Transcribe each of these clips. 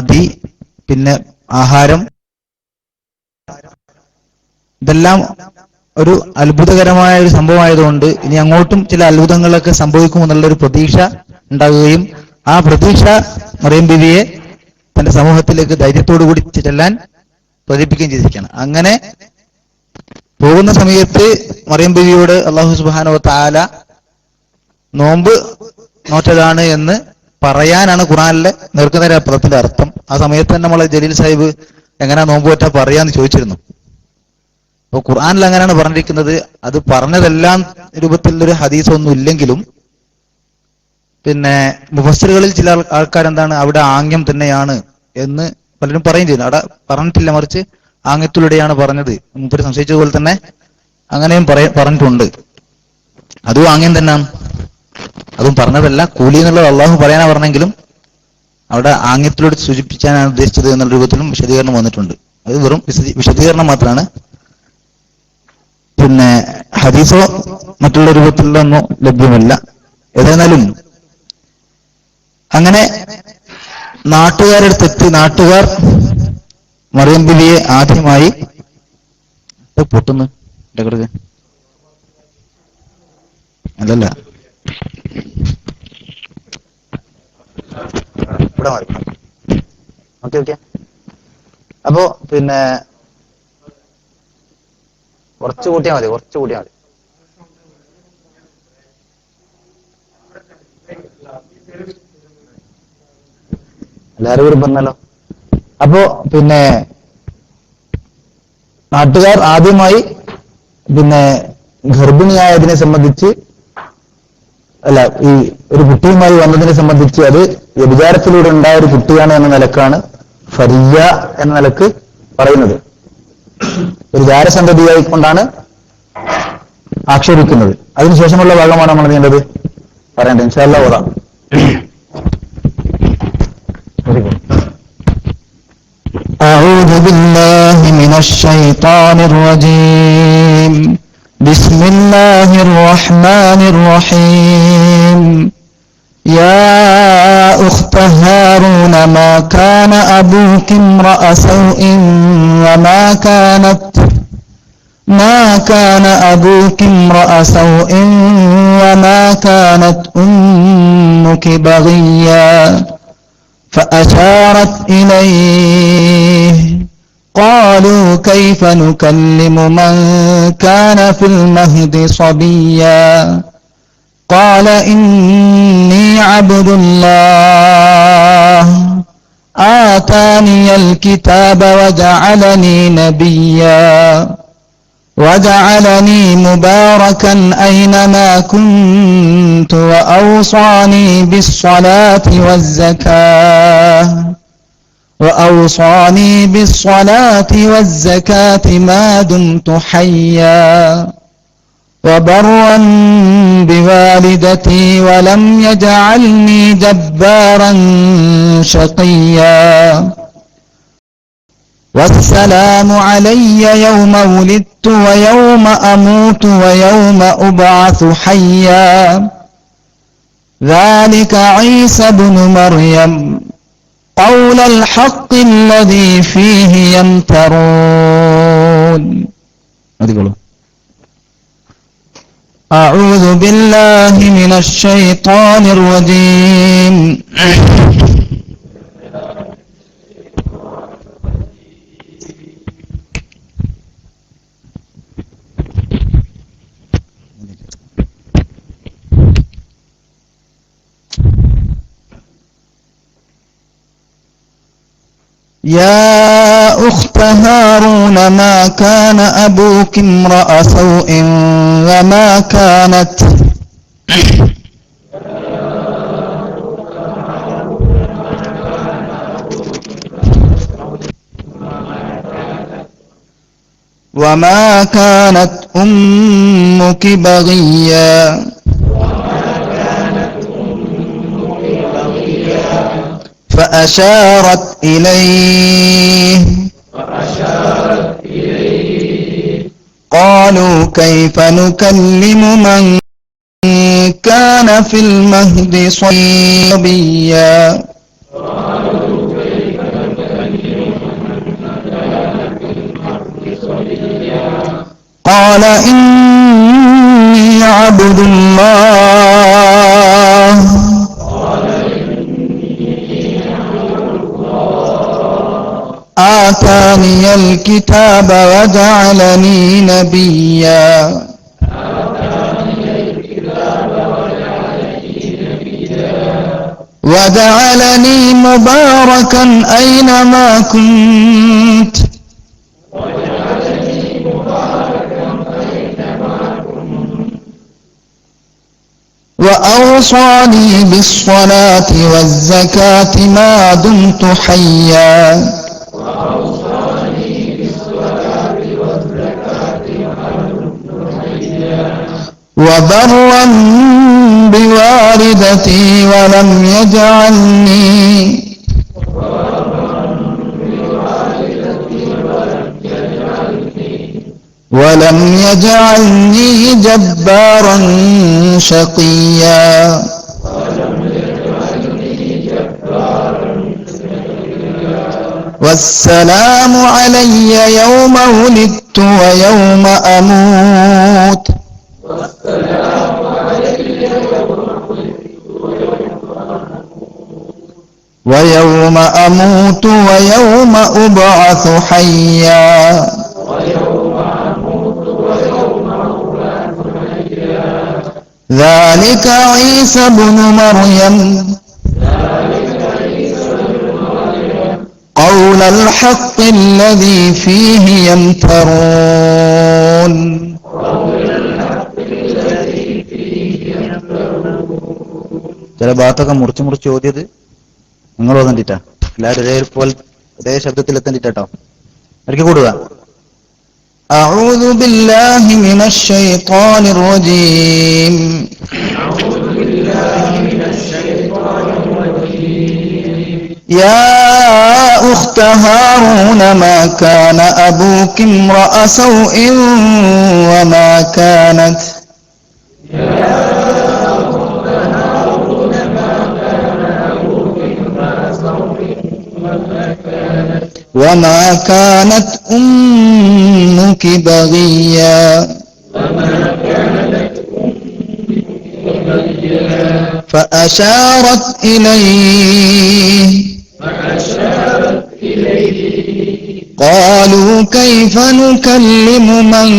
ബുദ്ധി, പിന്നെ ആഹാരം, ഇതെല്ലാം ഒരു അത്ഭുതകരമായ ഒരു സംഭവമായതുകൊണ്ട് ഇനി അങ്ങോട്ടും ചില അത്ഭുതങ്ങളൊക്കെ സംഭവിക്കുമെന്നുള്ളൊരു പ്രതീക്ഷ ഉണ്ടാകുകയും ആ പ്രതീക്ഷ മറിയം ബീവിയെ തന്റെ സമൂഹത്തിലേക്ക് ധൈര്യത്തോടു കൂടി ചെല്ലാൻ പ്രേരിപ്പിക്കുകയും ചെയ്തിരിക്കുകയാണ്. അങ്ങനെ പോകുന്ന സമയത്ത് മറിയം ബീവിയോട് അല്ലാഹു സുബ്ഹാനഹു വ തആല നോമ്പ് നോറ്റതാണ് എന്ന് പറയാനാണ് ഖുർആനിലെ നേർക്കുനേരെ പദത്തിന്റെ അർത്ഥം. ആ സമയത്ത് തന്നെ നമ്മളെ ജലീൽ സാഹിബ് എങ്ങനെയാ നോമ്പ് നോറ്റാ പറയാന്ന് ചോദിച്ചിരുന്നു. അപ്പോൾ ഖുർആനിൽ അങ്ങനെയാണ് പറഞ്ഞിരിക്കുന്നത്. അത് പറഞ്ഞതെല്ലാം രൂപത്തിലൊരു ഹദീസ് ഒന്നും ഇല്ലെങ്കിലും പിന്നെ മുഫസ്സിറുകളിൽ ചില ആൾക്കാരെന്താണ് അവിടെ ആംഗ്യം തന്നെയാണ് എന്ന് പലരും പറയും ചെയ്യുന്നു. അവിടെ പറഞ്ഞിട്ടില്ല, മറിച്ച് ആംഗ്യത്തിലൂടെയാണ് പറഞ്ഞത്. മുമ്പ് സംശയിച്ചതുപോലെ തന്നെ അങ്ങനെയും പറഞ്ഞിട്ടുണ്ട്. അതും ആംഗ്യം തന്നെയാണ്, അതും പറഞ്ഞതല്ല. കൂലി എന്നുള്ളത് അള്ളാഹു പറയാനാ പറഞ്ഞെങ്കിലും അവിടെ ആംഗ്യത്തിലൂടെ സൂചിപ്പിക്കാനാണ് ഉദ്ദേശിച്ചത് എന്നുള്ള രൂപത്തിലും വിശദീകരണം വന്നിട്ടുണ്ട്. അത് വെറും വിശദീകരണം മാത്രമാണ്, പിന്നെ ഹദീസോ മറ്റുള്ള രൂപത്തിലൊന്നും ലഭ്യമല്ല. ഏതായാലും അങ്ങനെ നാട്ടുകാരുടെ തെറ്റ്, നാട്ടുകാർ മറിയം ബീവിയെ ആദ്യമായി പൊട്ടുന്നു അല്ലല്ല ഇവിടെ മാറി. ഓക്കെ. അപ്പോ പിന്നെ കുറച്ച് കൂട്ടിയാൽ മതി. എല്ലാവരും കൂടി പറഞ്ഞല്ലോ. അപ്പോ പിന്നെ നാട്ടുകാർ ആദ്യമായി പിന്നെ ഗർഭിണിയായതിനെ സംബന്ധിച്ച്, അല്ല, ഈ ഒരു കുട്ടിയുമായി വന്നതിനെ സംബന്ധിച്ച് അത് വ്യഭിചാരത്തിലൂടെ ഉണ്ടായ ഒരു കുട്ടിയാണ് എന്ന നിലക്കാണ് ഫരിയ എന്ന നിലക്ക് പറയുന്നത്. ഒരു ജാരസന്തതിയായിക്കൊണ്ടാണ് ആക്ഷേപിക്കുന്നത്. അതിനുശേഷമുള്ള ഭാഗമാണ് നമ്മൾ ചെയ്യേണ്ടത്, പറയേണ്ടത്. ഇൻഷാ അല്ലാഹ് ഓതാം. أعوذ بالله من الشيطان الرجيم. بسم الله الرحمن الرحيم. يا أخت هارون ما كان أبوك امرأ سوء ما كان أبوك امرأ سوء وما كانت أمك بغيا فأشارت إليه قالوا كيف نكلم من كان في المهد صبيا قال إني عبد الله آتاني الكتاب وجعلني نبيا وجعلني مباركا أينما كنت وأوصاني بالصلاة والزكاة ما دمت حيا وبرا بوالدتي ولم يجعلني جبارا شقيا والسلام علي يوم ولدت ويوم أموت ويوم أبعث حيا ذلك عيسى بن مريم قول الحق الذي فيه يمترون. أعوذ بالله من الشيطان الرجيم. يا أخت هارون ما كان أبوك امرأ سوء وما كانت أمك بغيا فأشارت إليه قالوا كيف نكلم من كان في المهد صبيا إني عبد الله آتاني الكتاب وجعلني نبيا وجعلني مباركا أينما كنت وأوصاني بالصلاة والزكاة ما دمت حيا وبرا بوالدتي ولم يجعلني جبارا شقيا والسلام علي يوم ولدت ويوم أموت ويوم أبعث حيا ذلك عيسى ابن مريم قول الحق الذي فيه يمترون ചില ഭാഗത്തൊക്കെ മുറിച്ച് മുറിച്ച് ഓതിയത് നിങ്ങൾ ഓതണ്ടിട്ടാ എല്ലാവരും ഒരേ ശബ്ദത്തിൽ എത്തണ്ടിട്ടോ ഒരിക്കൽ കൂടുക أعوذ بالله من الشيطان الرجيم يا أخت هارون ما كان أبوك امرأ سوء وما كانت وما كانت أمك بغيا فأشارت إليه قالوا كيف نكلم من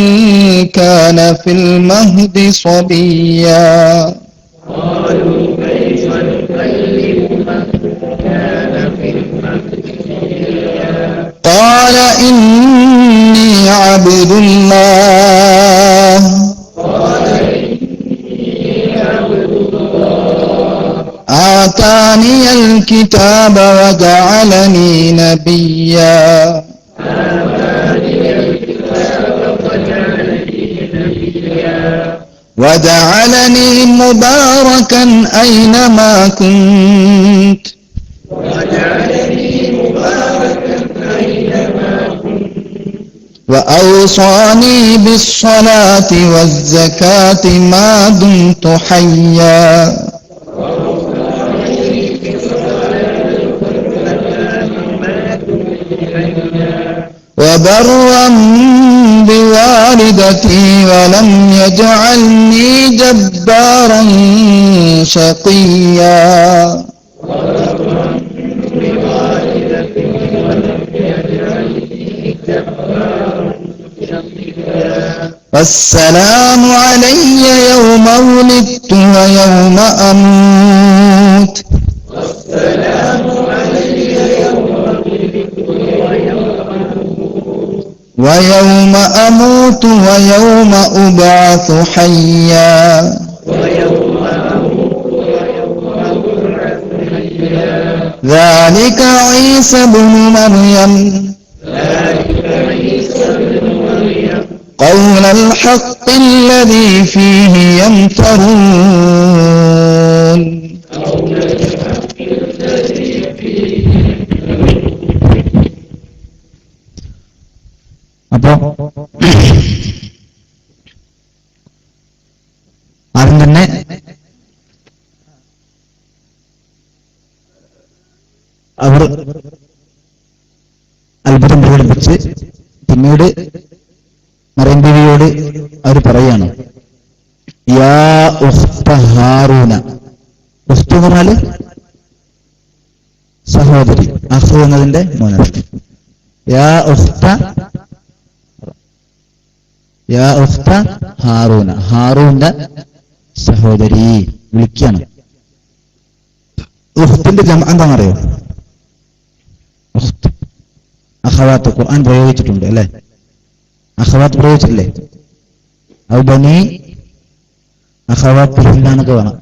كان في المهد صبيا قال إني عبد الله آتاني الكتاب وجعلني نبيا وجعلني مباركا أينما كنت وأوصاني بالصلاة والزكاة ما دمت حيا وبرا بوالدتي ولم يجعلني جبارا شقيا والسلام علي يوم ولدت ويوم أموت ويوم أبعث حيا ذلك عيسى ابن مريم قول الحق الذي فيه يمترون അപ്പോ ആദ്യം തന്നെ അവർ അത്ഭുതം പ്രകടിപ്പിച്ച് പിന്നീട് മറിയം ബീവിയോട് അവർ പറയാണ്, യാ ഉഖ്ത ഹാറൂന. ഉഖ്ത് എന്ന് പറഞ്ഞാല് സഹോദരി, അഖ് എന്നതിന്റെ മോനാണ്. യാ ഉഖ്ത ഹാറൂന, ഹാറൂന്റെ സഹോദരി വിളിക്കാണ്. ഉഖ്തിന്റെ ജംഅ എന്താണെന്നറിയോ? ഉഖ്ത്, അഖവാത്ത് ഖുർആൻ പ്രയോഗിച്ചിട്ടുണ്ട് അല്ലെ? അഖവാത്ത് പ്രയോഗിച്ചില്ലേ? ഔ ബനി അഖവാത്ത് എന്നൊക്കെ വേണം.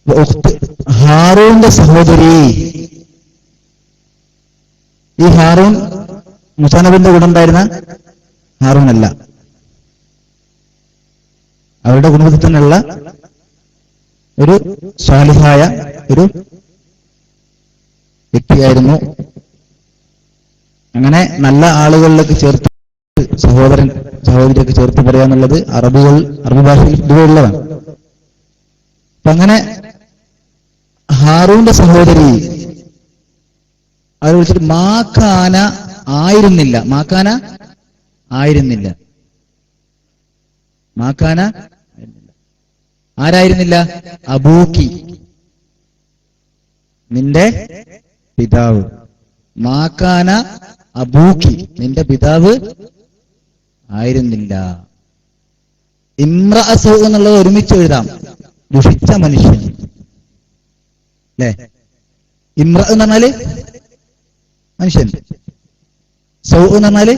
ഉഖ്ത് ഹാറൂന്റെ സഹോദരി. ഈ ഹാറൂൺ മൂസാ നബിയുടെ കൂടെ ഉണ്ടായിരുന്ന ഹാറൂൺ അല്ല, അവരുടെ കുടുംബത്തിൽ തന്നെയുള്ള ഒരു സാലിഹായ ഒരു വ്യക്തിയായിരുന്നു. അങ്ങനെ നല്ല ആളുകളിലേക്ക് ചേർത്ത് സഹോദരൻ സഹോദരിയൊക്കെ ചേർത്ത് പറയാന്നുള്ളത് അറബി ഭാഷയിൽ ഇതുള്ളതാണ്. അപ്പൊ അങ്ങനെ ഹാറൂന്റെ സഹോദരി അവർ വിളിച്ചിട്ട് മാക്കാന ആയിരുന്നില്ല, മാക്കാന ആയിരുന്നില്ല, മാക്കാന ആരായിരുന്നില്ല? അബൂക്കി, നിന്റെ പിതാവ്. മാക്കാന അബൂക്കി, നിന്റെ പിതാവ് ആയിരുന്നില്ല. ഇമ്രഅസു എന്നുള്ളത് ഒരുമിച്ച് എഴുതാം, ദുഷിച്ച മനുഷ്യൻ അല്ലെ? ഇമ്ര എന്ന് പറഞ്ഞാല് മനുഷ്യൻ, സൗ എന്ന് പറഞ്ഞാല്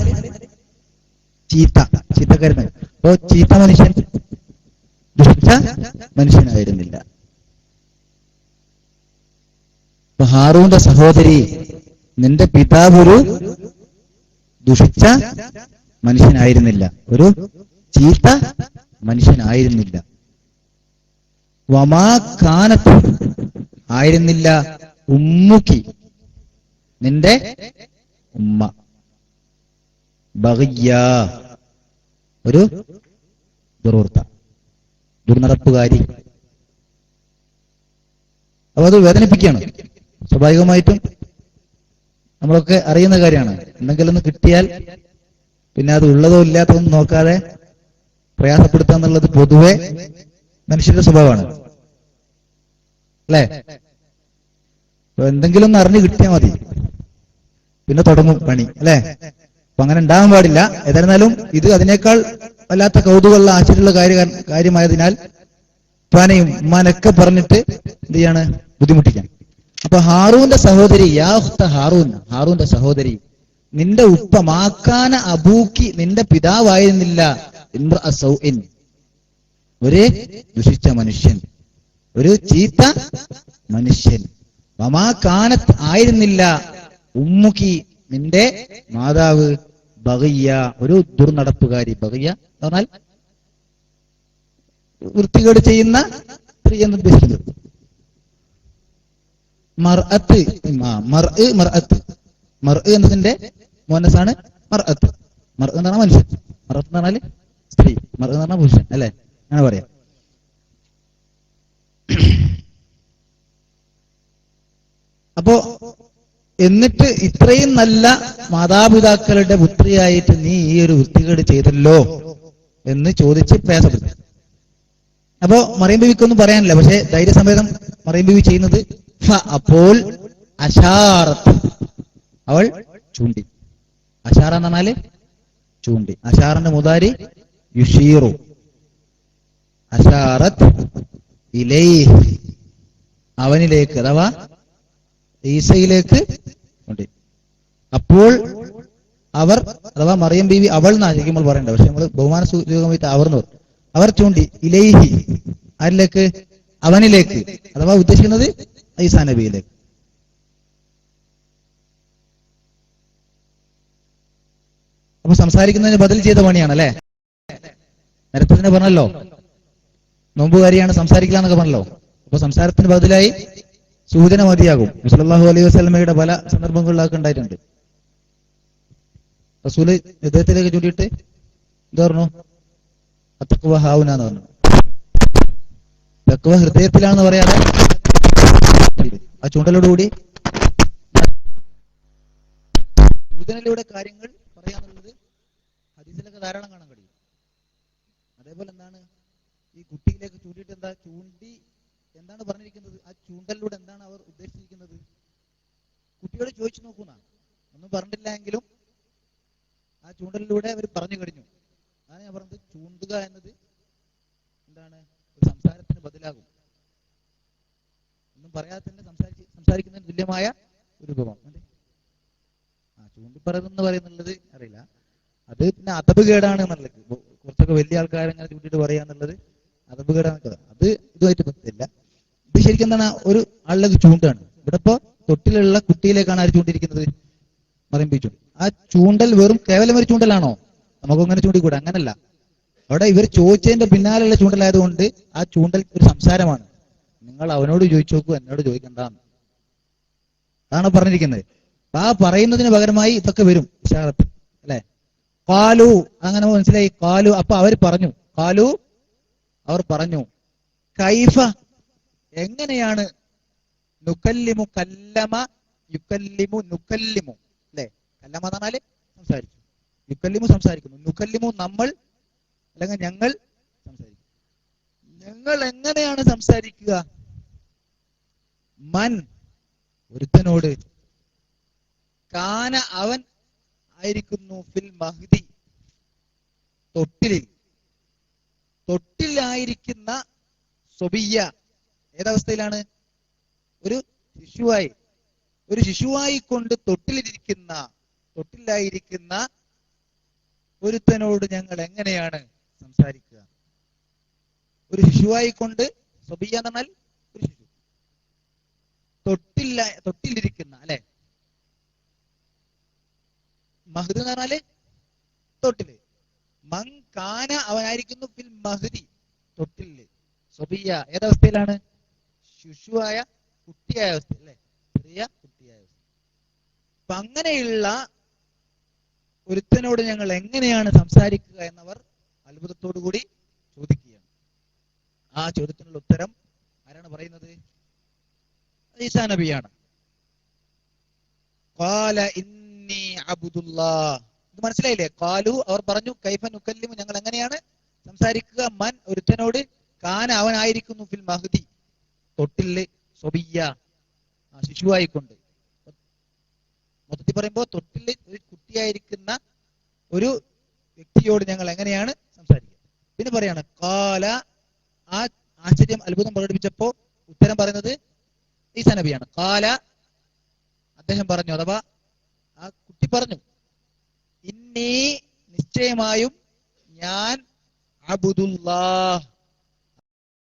ചീത്തക്കാരൻ. അപ്പോ ചീത്ത മനുഷ്യൻ, ദുഷിച്ച മനുഷ്യനായിരുന്നില്ല. അപ്പൊ ഹാറൂന്റെ സഹോദരി, നിന്റെ പിതാവ് ഒരു ദുഷിച്ച മനുഷ്യനായിരുന്നില്ല, ഒരു ചീത്ത മനുഷ്യനായിരുന്നില്ല. വമാ കാനത്ത് ആയിരുന്നില്ല ഉമ്മുക്കി, നിന്റെ ഉമ്മ, ബഗിയ ഒരു ദുർനടപ്പുകാരി. അപ്പൊ അത് വേദനിപ്പിക്കുകയാണ്. സ്വാഭാവികമായിട്ടും നമ്മളൊക്കെ അറിയുന്ന കാര്യമാണ്. എന്തെങ്കിലും ഒന്ന് കിട്ടിയാൽ പിന്നെ അത് ഉള്ളതോ ഇല്ലാത്തതൊന്നും നോക്കാതെ പ്രയാസപ്പെടുത്തുക എന്നുള്ളത് പൊതുവെ മനുഷ്യരുടെ സ്വഭാവമാണ് അല്ലെ? എന്തെങ്കിലും ഒന്ന് അറിഞ്ഞു കിട്ടിയാൽ മതി, പിന്നെ തുടങ്ങും പണി അല്ലെ? അപ്പൊ അങ്ങനെ ഉണ്ടാകാൻ പാടില്ല. ഏതായിരുന്നാലും ഇത് അതിനേക്കാൾ വല്ലാത്ത കൗതുകമുള്ള ആശ്ചര്യമുള്ള കാര്യമായതിനാൽ ഉപ്പാനെയും ഉമ്മാനൊക്കെ പറഞ്ഞിട്ട് എന്ത് ചെയ്യാണ്? ബുദ്ധിമുട്ടിക്കാൻ. അപ്പൊ ഹാറൂന്റെ സഹോദരി, യാ ഉഖ്ത ഹാറൂൻ, ഹാറൂന്റെ സഹോദരി, നിന്റെ ഉപ്പ മാക്കാന അബൂക്കി, നിന്റെ പിതാവായിരുന്നില്ല ഇംറഅ സൗഇൻ, ഒരു ദുഷിച്ച മനുഷ്യൻ, ഒരു ചീത്ത മനുഷ്യൻ. വമാ കാനത്ത് ആയിരുന്നില്ല ഉമ്മുക്കി, നിന്റെ മാതാവ് ബഗിയ, ഒരു ദുർനടപ്പുകാരി. ബഗിയ എന്ന് പറഞ്ഞാൽ വൃത്തികേട് ചെയ്യുന്ന സ്ത്രീ എന്ന് ഉദ്ദേശിക്കുന്നത്. മർഅത്ത്, മർഅ് എന്നതിന്റെ മോനസാണ് മർഅത്ത്. മർഅ് എന്ന് പറഞ്ഞാൽ മനുഷ്യൻ, മർഅത്ത് എന്ന് പറഞ്ഞാൽ സ്ത്രീ, മർഅ് എന്ന് പറഞ്ഞാൽ പുരുഷൻ അല്ലെ? അങ്ങനെ പറയാം. അപ്പോ എന്നിട്ട് ഇത്രയും നല്ല മാതാപിതാക്കളുടെ പുത്രിയായിട്ട് നീ ഈ ഒരു വൃത്തികേട് ചെയ്തല്ലോ എന്ന് ചോദിച്ച് പ്രയാസപ്പെട്ടു. അപ്പോ മറിയം ബീവിക്കൊന്നും പറയാനില്ല. പക്ഷെ ധൈര്യസമേതം മറിയം ബീവി ചെയ്യുന്നത് അപ്പോൾ അശാറത്ത്, അവൾ ചൂണ്ടി. അശാറ എന്ന് പറഞ്ഞാല് ചൂണ്ടി. അശാറിന്റെ മുതാരി യുഷീറു. അശാറത്ത് ഇലൈഹി, അവനിലേക്ക് അഥവാ ഈസയിലേക്ക് ചൂണ്ടി. അപ്പോൾ അവർ അഥവാ മറിയം ബീവി അവൾ എന്നായിരിക്കും നമ്മൾ പറയേണ്ടത്. പക്ഷെ നമ്മൾ ബഹുമാന സൂചകമായിട്ട് അവർ ചൂണ്ടി. ഇലൈഹി, ആരിലേക്ക്? അവനിലേക്ക്, അഥവാ ഉദ്ദേശിക്കുന്നത് ഈസാ നബിയിലേക്ക്. അപ്പൊ സംസാരിക്കുന്നതിന് ബദൽ ചെയ്ത പണിയാണ് അല്ലെ? നേരത്തെ തന്നെ പറഞ്ഞല്ലോ, നോമ്പുകാരിയാണ് സംസാരിക്കില്ല എന്നൊക്കെ പറഞ്ഞല്ലോ. അപ്പൊ സംസാരത്തിന് ബദലായി സൂചന മതിയാകും. സല്ലല്ലാഹു അലൈഹി വസല്ലമയുടെ പല സന്ദർഭങ്ങളിലൊക്കെ ഉണ്ടായിട്ടുണ്ട്. റസൂല് ഹൃദയത്തിലേക്ക് ചൂണ്ടിയിട്ട് എന്താ പറഞ്ഞു? അത്തഖ്വ ഹാഉന എന്ന് പറഞ്ഞു. തഖ്വ ഹൃദയത്തിലാണെന്ന് പറയാതെ ആ ചൂണ്ടലോടുകൂടി സൂചനയിലൂടെ കാര്യങ്ങൾ പറയാന്നുള്ളത് ഹദീസിൽ ധാരാളം കാണാൻ കഴിയും. അതേപോലെ എന്താണ് ഈ കുട്ടിയിലേക്ക് ചൂണ്ടിയിട്ട് ചൂണ്ടി എന്താണ് പറഞ്ഞിരിക്കുന്നത്? ആ ചൂണ്ടലിലൂടെ എന്താണ് അവർ ഉദ്ദേശിച്ചിരിക്കുന്നത്? കുട്ടിയോട് ചോദിച്ചു നോക്കുന്ന ഒന്നും പറഞ്ഞിട്ടില്ല എങ്കിലും ആ ചൂണ്ടലിലൂടെ അവർ പറഞ്ഞു കഴിഞ്ഞു. അതാണ് ഞാൻ പറഞ്ഞത്, ചൂണ്ടുക എന്നത് എന്താണ് ഒരു സംസാരത്തിന് ബദലാകും. ഒന്നും പറയാതെ തന്നെ സംസാരിക്കുന്നതിന് തുല്യമായ ഒരു രൂപം. ചൂണ്ടിപ്പറയെന്ന് പറയുന്നുള്ളത് അറിയില്ല, അത് പിന്നെ അതബ് കേടാണ് എന്നുള്ളത്. കുറച്ചൊക്കെ വലിയ ആൾക്കാരങ്ങനെ ചൂണ്ടിട്ട് പറയാന്നുള്ളത് അതബ് കേടാണ്. അത് ഇതുമായിട്ട് പറ്റില്ല. ഇത് ശരിക്കും എന്താണ്, ഒരു ആളിലേക്ക് ചൂണ്ടാണ്. ഇവിടെ ഇപ്പോ തൊട്ടിലുള്ള കുട്ടിയിലേക്കാണ് ആര് ചൂണ്ടിരിക്കുന്നത്? പറയിപ്പിച്ചു. ആ ചൂണ്ടൽ വെറും കേവലം ഒരു ചൂണ്ടലാണോ? നമുക്കങ്ങനെ ചൂണ്ടിക്കൂടെ? അങ്ങനല്ല. അവിടെ ഇവർ ചോദിച്ചതിന്റെ പിന്നാലെയുള്ള ചൂണ്ടലായതുകൊണ്ട് ആ ചൂണ്ടൽ ഒരു സംസാരമാണ്. നിങ്ങൾ അവനോട് ചോദിച്ചു നോക്കൂ, എന്നോട് ചോദിക്കണ്ടെന്ന്. അതാണ് പറഞ്ഞിരിക്കുന്നത്. ആ പറയുന്നതിന് പകരമായി ഇതൊക്കെ വരും ഇശാറത്ത്, അല്ലെ? കാലു, അങ്ങനെ മനസ്സിലായി. കാലു, അപ്പൊ അവർ പറഞ്ഞു. കാലു, അവർ പറഞ്ഞു. കൈഫ, എങ്ങനെയാണ്? നുക്കല്ലിമു, കല്ലമ യുക്കല്ലിമു, നുക്കല്ലിമു, അല്ലെ? കല്ലമ എന്ന് പറഞ്ഞാല് സംസാരിച്ചു, യുക്കല്ലിമു സംസാരിക്കുന്നു, നുക്കല്ലിമു നമ്മൾ, അല്ലെങ്കിൽ ഞങ്ങൾ സംസാരിക്കും. ഞങ്ങൾ എങ്ങനെയാണ് സംസാരിക്കുക? മൻ, ഒരുത്തനോട്, കാന അവൻ ആയിരിക്കുന്നു, ഫിൽ മഹ്ദി തൊട്ടിലായിരിക്കുന്ന, സ്വബിയ്യ ഏതവസ്ഥയിലാണ്? ഒരു ശിശുവായി കൊണ്ട് തൊട്ടിലായിരിക്കുന്ന ഒരുത്തനോട് ഞങ്ങൾ എങ്ങനെയാണ് സംസാരിക്കുക? ഒരു ശിശുവായി കൊണ്ട്, സ്വബിയ്യ എന്ന് പറഞ്ഞാൽ ഒരു ശിശു, തൊട്ടിലിരിക്കുന്ന, അല്ലെ? മഹ്ദ് എന്ന് പറഞ്ഞാല് തൊട്ടില്. മങ്കാന അവനായിരിക്കുന്നു, ഫിൽ മഹ്ദി തൊട്ടില്, സ്വബിയ്യ ഏതവസ്ഥയിലാണ്? ശിശുവായ, കുട്ടിയായ അവസ്ഥ, അല്ലെ? ചെറിയ കുട്ടിയായ അവസ്ഥ. അപ്പൊ അങ്ങനെയുള്ള ഒരുത്തനോട് ഞങ്ങൾ എങ്ങനെയാണ് സംസാരിക്കുക എന്നവർ അത്ഭുതത്തോടു കൂടി ചോദിക്കുകയാണ്. ആ ചോദ്യത്തിനുള്ള ഉത്തരം ആരാണ് പറയുന്നത്? ഈസാ നബിയാണ്. ഖാല ഇന്നി അബ്ദുല്ലാഹ്. ഇത് മനസ്സിലായില്ലേ? ഖാലു, അവർ പറഞ്ഞു. കൈഫ നുകല്ലിമു, ഞങ്ങൾ എങ്ങനെയാണ് സംസാരിക്കുക? മൻ, ഒരുത്തനോട്, കാന അവനായിരിക്കുന്നു, ഫിൽ മഹ്ദി തൊട്ടില്, സ്വബിയ്യ ശിശുവായിക്കൊണ്ട്. മൊത്തത്തിൽ പറയുമ്പോ തൊട്ടില് ഒരു കുട്ടിയായിരിക്കുന്ന ഒരു വ്യക്തിയോട് ഞങ്ങൾ എങ്ങനെയാണ് സംസാരിക്കുക? പിന്നെ പറയാണ് ഖാല, ആ ആശ്ചര്യം, അത്ഭുതം പ്രകടിപ്പിച്ചപ്പോ ഉത്തരം പറയുന്നത് ഈസാ നബിയാണ്. ഖാല, അദ്ദേഹം പറഞ്ഞു, അഥവാ ആ കുട്ടി പറഞ്ഞു, ഇന്നി, നിശ്ചയമായും ഞാൻ, അബ്ദുല്ലാഹ്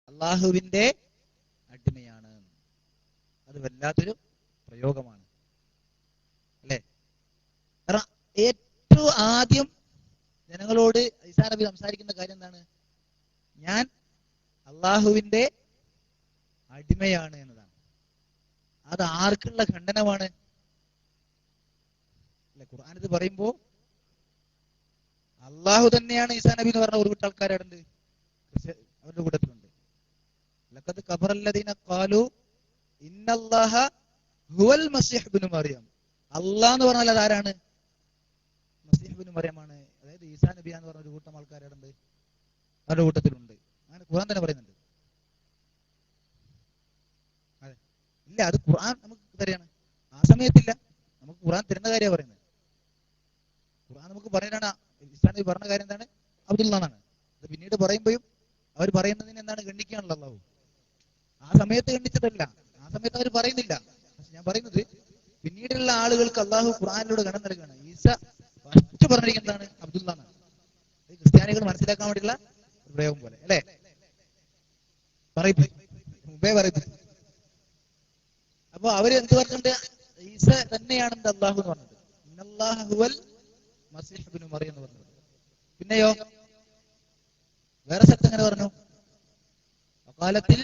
അള്ളാഹുവിന്റെ അടിമയാണ്. അത് വല്ലാത്തൊരു പ്രയോഗമാണ്, അല്ലെ? കാരണം ഏറ്റവും ആദ്യം ജനങ്ങളോട് ഈസാ നബി സംസാരിക്കുന്ന കാര്യം എന്താണ്? ഞാൻ അള്ളാഹുവിന്റെ അടിമയാണ് എന്നതാണ്. അത് ആർക്കുള്ള ഖണ്ഡനമാണ്? അല്ലെ? ഖുർആൻ ഇത് പറയുമ്പോ അള്ളാഹു തന്നെയാണ് ഈസാ നബി എന്ന് പറഞ്ഞ ഒരു കൂട്ടം ആൾക്കാരുണ്ട്, അവരുടെ കൂട്ടത്തിലുണ്ട്. ലഖദ് കഫറല്ലദീന ഖാലു ഇന്നല്ലാഹ ഹുവൽ മസീഹ് ഇബ്നു മറിയം. അല്ലാഹ് എന്ന് പറഞ്ഞാൽ അതാരാണ്? മസീഹ് ഇബ്നു മറിയമാണ്. അതായത് ഈസാ നബി എന്ന് പറഞ്ഞ ഒരു കൂട്ടം ആൾക്കാരുണ്ട്, അവരുടെ കൂട്ടത്തിലുണ്ട്. അങ്ങനെ ഖുർആൻ തന്നെ പറയുന്നുണ്ട്. അതെ, ഇല്ല, അത് ഖുർആൻ നമുക്ക് തരികയാണ്. ആ സമയത്തില്ല, നമുക്ക് ഖുർആൻ തരുന്ന കാര്യമാണ് പറയുന്നത്. ഖുർആൻ നമുക്ക് പറയാനാണ്. ഈസാ നബി പറഞ്ഞ കാര്യം എന്താണ്? അബ്ദുല്ലാഹ് എന്നാണ്. അത് പിന്നീട് പറയുമ്പോഴും അവർ പറയുന്നതിന് എന്താണ്? ഗണ്ണിക്കുകയാണല്ലോ അല്ലാഹു. ആ സമയത്ത് ഗണ്ണിച്ചതല്ല, ആ സമയത്ത് അവർ പറയുന്നില്ല. പക്ഷെ ഞാൻ പറയുന്നത് പിന്നീടുള്ള ആളുകൾക്ക് അള്ളാഹു ഖുർആനിലൂടെ ഗണം നൽകുകയാണ്. ഈസ ഫസ്റ്റ് പറഞ്ഞിരിക്കുന്നത് എന്താണ്? അബ്ദുല്ലാഹ് എന്നാണ്. ക്രിസ്ത്യാനികൾ മനസ്സിലാക്കാൻ വേണ്ടിയുള്ള ഒരു പ്രയോഗം പോലെ, അല്ലെ? മുമ്പേ പറയിപ്പിച്ചു. അപ്പൊ അവര് എന്ത് പറഞ്ഞിട്ടുണ്ട്? ഈസ തന്നെയാണ് എന്ത് അള്ളാഹു എന്ന് പറഞ്ഞത്. ഇന്നല്ലാഹ ഹുവൽ മസീഹ് ഇബ്നു മറിയം എന്ന് പറഞ്ഞത്. പിന്നെയോ വേറെ സ്ഥലത്ത് എങ്ങനെ പറഞ്ഞു? വഖാലത്തിൽ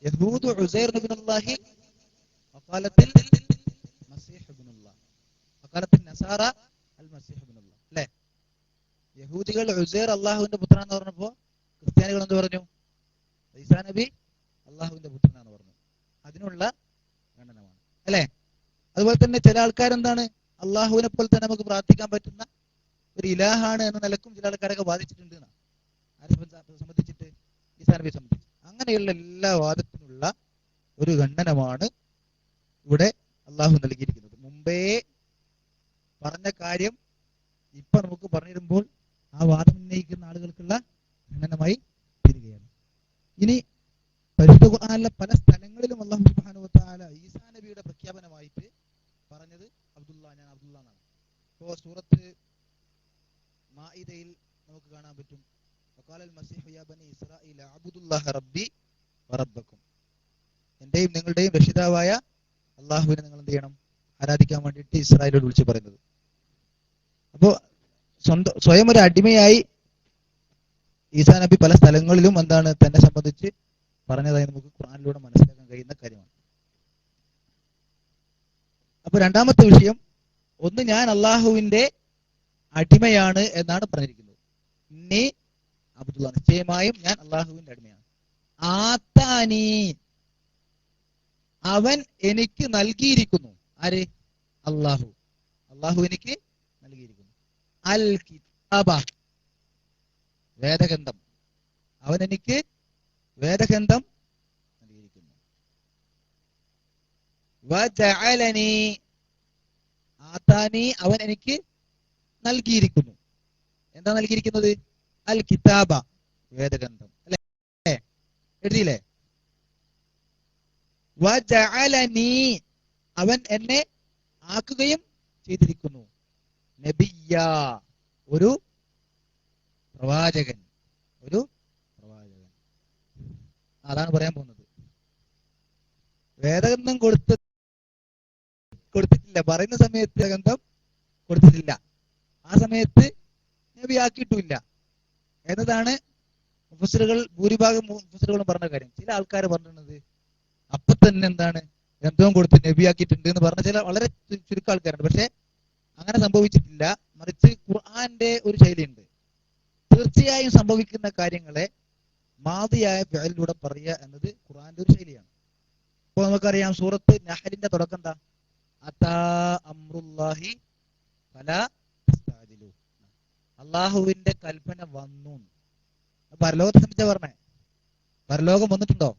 യഹൂദു ഉസൈർ ഇബ്നുല്ലാഹി വഖാലത്തിൽ മസീഹ് ഇബ്നുല്ലാഹ് വഖാലത്തിൽ നസാറ അൽ മസീഹ് ഇബ്നുല്ലാഹ്, അല്ലേ? യഹൂദികൾ ഉസൈർ അള്ളാഹുവിന്റെ പുത്രനാന്ന് പറഞ്ഞപ്പോ ക്രിസ്ത്യാനികൾ എന്ത് പറഞ്ഞു? ഈസാ നബി അള്ളാഹുവിന്റെ പുത്രനാന്ന് പറഞ്ഞു. അതിനുള്ള ഖണ്ഡനമാണ്, അല്ലെ? അതുപോലെ തന്നെ ചില ആൾക്കാരെന്താണ്? അള്ളാഹുവിനെ പോലെ തന്നെ നമുക്ക് പ്രാർത്ഥിക്കാൻ പറ്റുന്ന ഒരു ഇലാഹാണ് എന്ന നിലക്കും ചില ആൾക്കാരൊക്കെ വാദിച്ചിട്ടുണ്ട്. ആരെ സംബന്ധിച്ചിട്ട്? ഈസാ നബിയെ സംബന്ധിച്ച്. അങ്ങനെയുള്ള എല്ലാ വാദത്തിനുള്ള ഒരു ഖണ്ഡനമാണ് ഇവിടെ അള്ളാഹു നൽകിയിരിക്കുന്നത്. മുമ്പേ പറഞ്ഞ കാര്യം ഇപ്പൊ നമുക്ക് പറഞ്ഞിരുമ്പോൾ ആ വാദം ഉന്നയിക്കുന്ന ആളുകൾക്കുള്ള ഖണ്ഡനമായി തീരുകയാണ്. ഇനി പരിശുദ്ധ ഖുർആനിലെ പല സ്ഥലങ്ങളിലും അല്ലാഹു സുബ്ഹാനഹു വ തആല ഈസാ നബിയുടെ പ്രഖ്യാപനമായിട്ട് പറഞ്ഞത് ഞാൻ അബ്ദുള്ള എന്നാണ്. ഇപ്പോൾ സൂറത്ത് മാഇദയിൽ നമുക്ക് കാണാൻ പറ്റും, വഖാലൽ മസീഹു യാ ബനി ഇസ്രായീല അബ്ദുല്ലാഹ റബ്ബി വറബ്ബക്കും. എന്റെയും നിങ്ങളുടെയും രക്ഷിതാവായ അള്ളാഹുവിനെ നിങ്ങൾ എന്ത് ചെയ്യണം? ആരാധിക്കാൻ വേണ്ടിയിട്ട് ഇസ്രായേലോട് വിളിച്ചു പറയുന്നത്. അപ്പോ സ്വയം ഒരു അടിമയായി ഈസാ നബി പല സ്ഥലങ്ങളിലും എന്താണ് തന്നെ സംബന്ധിച്ച് പറഞ്ഞതായി നമുക്ക് ഖുർആനിലൂടെ മനസ്സിലാക്കാൻ കഴിയുന്ന കാര്യമാണ്. അപ്പൊ രണ്ടാമത്തെ വിഷയം, ഒന്ന്, ഞാൻ അള്ളാഹുവിന്റെ അടിമയാണ് എന്നാണ് പറഞ്ഞിരിക്കുന്നത്. നീ അബ്ദുള്ള, നിശ്ചയമായും ഞാൻ അള്ളാഹുവിന്റെ അടിമയാണ്. ആത്താനി, അവൻ എനിക്ക് നൽകിയിരിക്കുന്നു. ആര്? അള്ളാഹു. അള്ളാഹു എനിക്ക് നൽകിയിരിക്കുന്നു. അൽ കിതാബ, വേദഗ്രന്ഥം. അവൻ എനിക്ക് വേദഗ്രന്ഥം നൽകിയിരിക്കുന്നു. വജഅലനി, ആതാനി, അവൻ എനിക്ക് നൽകിയിരിക്കുന്നു. എന്താ നൽകിയിരിക്കുന്നത്? അൽ കിതാബ, വേദഗ്രന്ഥം. അല്ലേ? എഴുതിയില്ലേ? വജഅലനി, അവൻ എന്നെ ആക്കുകയും ചെയ്തിരിക്കുന്നു. നബിയ്യ, ഒരു പ്രവാചകൻ. ഒരു പ്രവാചകൻ. അതാണ് പറയാൻ പോകുന്നത്. വേദഗ്രന്ഥം കൊടുത്തിട്ടില്ല. പറയുന്ന സമയത്ത് ഗ്രന്ഥം കൊടുത്തിട്ടില്ല. ആ സമയത്ത് നബി ആക്കിയിട്ടുമില്ല എന്നതാണ് മുഫസ്സിറുകൾ, ഭൂരിഭാഗം മുഫസ്സിറുകളും പറഞ്ഞ കാര്യം. ചില ആൾക്കാർ പറഞ്ഞിരുന്നത് അപ്പൊ തന്നെ എന്താണ് ഗ്രന്ഥവും കൊടുത്ത് നബിയാക്കിയിട്ടുണ്ട് എന്ന് പറഞ്ഞ ചില വളരെ ചുരുക്കം ആൾക്കാരുണ്ട്. പക്ഷെ അങ്ങനെ സംഭവിച്ചിട്ടില്ല. മറിച്ച് ഖുർആന്റെ ഒരു ശൈലിയുണ്ട്. തീർച്ചയായും സംഭവിക്കുന്ന കാര്യങ്ങളെ മാദിയായ ഫിഅലിലൂടെ പറയുക എന്നത് ഖുർആന്റെ ഒരു ശൈലിയാണ്. ഇപ്പൊ നമുക്കറിയാം, സൂറത്ത് നഹലിന്റെ തുടക്കം എന്താ? അതാ അംറുല്ലാഹി ഫലാ തസ്തഅജിലു, അള്ളാഹുവിന്റെ കൽപ്പന വന്നു. പരലോകത്തെ സംബന്ധിച്ചാ പറഞ്ഞേ. പരലോകം വന്നിട്ടുണ്ടോ?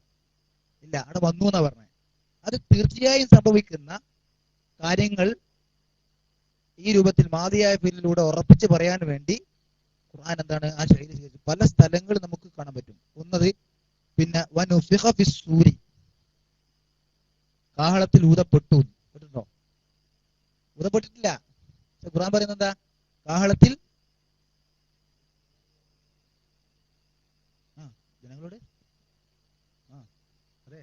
ഇല്ല, അവിടെ വന്നു എന്നാ പറഞ്ഞേ. അത് തീർച്ചയായും സംഭവിക്കുന്ന കാര്യങ്ങൾ ഈ രൂപത്തിൽ മാദിയായ ഫിഅലിലൂടെ ഉറപ്പിച്ച് പറയാൻ വേണ്ടി ഖുർആൻ എന്താണ് ആ ശൈലി ചെയ്തത്. പല സ്ഥലങ്ങളിൽ നമുക്ക് കാണാൻ പറ്റും. ഒന്നത്, പിന്നെ വനുഫിഖ ഫിസ്സൂരി, കാഹളത്തിൽ ഊതപ്പെട്ടു. കേട്ടിട്ടുണ്ടോ? ഊതപ്പെട്ടിട്ടില്ല. ഖുർആൻ പറയുന്നത് എന്താ? കാഹളത്തിൽ ജനങ്ങളോട് അതെ